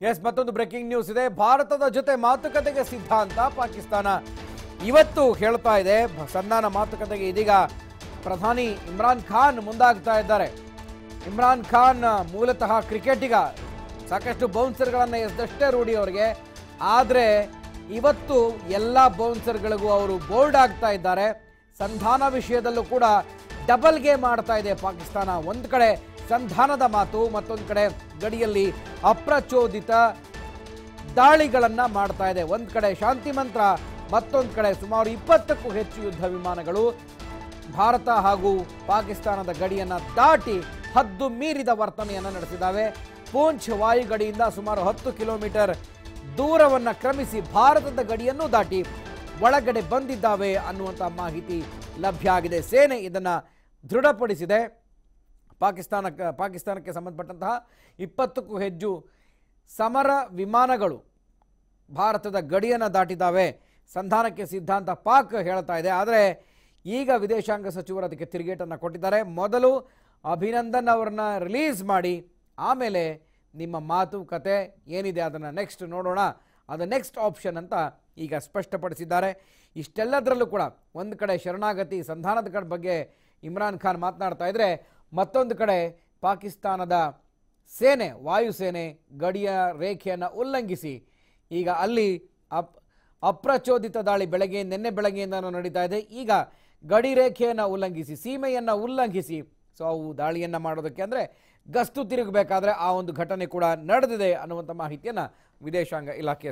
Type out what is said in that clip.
S, ಮತ್ತೊಂದು breaking news ಇದೆ. ಭಾರತದ ಜೊತೆ ಮಾತುಕತೆಗೆ ಸಿದ್ಧ ಅಂತ ಪಾಕಿಸ್ತಾನ ಇವತ್ತು ಹೇಳ್ತಾ ಇದೆ. ಸಂಧಾನ ಮಾತುಕತೆಗೆ ಇದೀಗ ಪ್ರಧಾನಿ ಇಮ್ರಾನ್ ಖಾನ್ ಮುಂದಾಗ್ತಾ ಇದ್ದಾರೆ. ಇಮ್ರಾನ್ ಖಾನ್ ಮೂಲತಃ ಕ್ರಿಕೆಟಿಗ, ಸಾಕಷ್ಟು ಬೌನ್ಸರ್ಗಳನ್ನು ಎಸೆದಷ್ಟೇ ರೂಢಿ ಅವರಿಗೆ. ಆದರೆ ಇವತ್ತು ಎಲ್ಲ ಬೌನ್ಸರ್ಗಳಿಗೂ ಅವರು ಬೋಲ್ಡ್ ಆಗ್ತಾ ಇದ್ದಾರೆ. ಸಂಧಾನ ವಿಷಯದಲ್ಲೂ ಕೂಡ ಡಬಲ್ ಗೇಮ್ ಆಡ್ತಾ ಇದೆ ಪಾಕಿಸ್ತಾನ. ಒಂದು ಕಡೆ ಸಂಧಾನದ ಮಾತು, ಮತ್ತೊಂದು ಕಡೆ ಗಡಿಯಲ್ಲಿ ಅಪ್ರಚೋದಿತ ದಾಳಿಗಳನ್ನು ಮಾಡ್ತಾ ಇದೆ. ಒಂದು ಕಡೆ ಶಾಂತಿ ಮಂತ್ರ, ಮತ್ತೊಂದು ಕಡೆ ಸುಮಾರು 20ಕ್ಕೂ ಹೆಚ್ಚು ಯುದ್ಧ ವಿಮಾನಗಳು ಭಾರತ ಹಾಗೂ ಪಾಕಿಸ್ತಾನದ ಗಡಿಯನ್ನು ದಾಟಿ ಹದ್ದು ಮೀರಿದ ವರ್ತನೆಯನ್ನು ನಡೆಸಿದ್ದಾವೆ. ಪೂಂಚ್ ವಾಯುಗಡಿಯಿಂದ ಸುಮಾರು 10 ಕಿಲೋಮೀಟರ್ ದೂರವನ್ನು ಕ್ರಮಿಸಿ ಭಾರತದ ಗಡಿಯನ್ನು ದಾಟಿ ಒಳಗಡೆ ಬಂದಿದ್ದಾವೆ ಅನ್ನುವಂಥ ಮಾಹಿತಿ ಲಭ್ಯ ಆಗಿದೆ. ಸೇನೆ ಇದನ್ನು ದೃಢಪಡಿಸಿದೆ. ಪಾಕಿಸ್ತಾನಕ್ಕೆ ಸಂಬಂಧಪಟ್ಟಂತಹ 20ಕ್ಕೂ ಹೆಚ್ಚು ಸಮರ ವಿಮಾನಗಳು ಭಾರತದ ಗಡಿಯನ್ನು ದಾಟಿದ್ದಾವೆ. ಸಂಧಾನಕ್ಕೆ ಸಿದ್ಧಾಂತ ಪಾಕ್ ಹೇಳ್ತಾ ಇದೆ. ಆದರೆ ಈಗ ವಿದೇಶಾಂಗ ಸಚಿವರು ಅದಕ್ಕೆ ತಿರುಗೇಟನ್ನು ಕೊಟ್ಟಿದ್ದಾರೆ. ಮೊದಲು ಅಭಿನಂದನ್ ಅವರನ್ನ ರಿಲೀಸ್ ಮಾಡಿ, ಆಮೇಲೆ ನಿಮ್ಮ ಮಾತುಕತೆ ಏನಿದೆ ಅದನ್ನು ನೆಕ್ಸ್ಟ್ ನೋಡೋಣ, ಅದು ನೆಕ್ಸ್ಟ್ ಆಪ್ಷನ್ ಅಂತ ಈಗ ಸ್ಪಷ್ಟಪಡಿಸಿದ್ದಾರೆ. ಇಷ್ಟೆಲ್ಲದರಲ್ಲೂ ಕೂಡ ಒಂದು ಕಡೆ ಶರಣಾಗತಿ ಸಂಧಾನದ ಬಗ್ಗೆ ಇಮ್ರಾನ್ ಖಾನ್ ಮಾತನಾಡ್ತಾ ಇದ್ರೆ, ಮತ್ತೊಂದು ಕಡೆ ಪಾಕಿಸ್ತಾನದ ಸೇನೆ, ವಾಯುಸೇನೆ ಗಡಿಯ ರೇಖೆಯನ್ನು ಉಲ್ಲಂಘಿಸಿ ಈಗ ಅಲ್ಲಿ ಅಪ್ರಚೋದಿತ ದಾಳಿ ನಿನ್ನೆ ಬೆಳಗ್ಗೆಯಿಂದ ನಡೀತಾ ಇದೆ. ಈಗ ಗಡಿ ರೇಖೆಯನ್ನು ಉಲ್ಲಂಘಿಸಿ, ಸೀಮೆಯನ್ನು ಉಲ್ಲಂಘಿಸಿ ಅವು ದಾಳಿಯನ್ನು ಮಾಡೋದಕ್ಕೆ ಅಂದರೆ ಗಸ್ತು ತಿರುಗಬೇಕಾದ್ರೆ ಆ ಒಂದು ಘಟನೆ ಕೂಡ ನಡೆದಿದೆ ಅನ್ನುವಂಥ ಮಾಹಿತಿಯನ್ನು ವಿದೇಶಾಂಗ ಇಲಾಖೆ